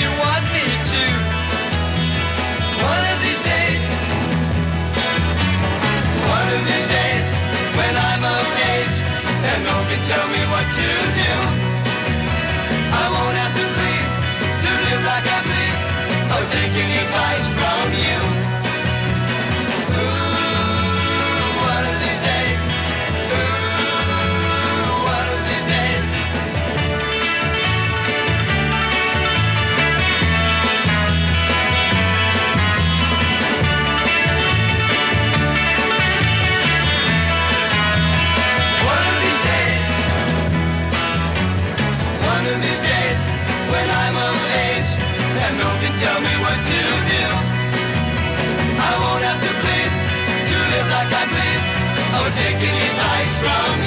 you want me to. One of these days, one of these days, when I'm of age, and no one can tell me what to do. I won't have to plead to live like I please, or take any advice from you. Ooh, one of these days. Ooh, one of these days. One of these days. One of these days, when I'm of age, and no one can tell me what to do. I won't have to plead to live like I please, or take any advice from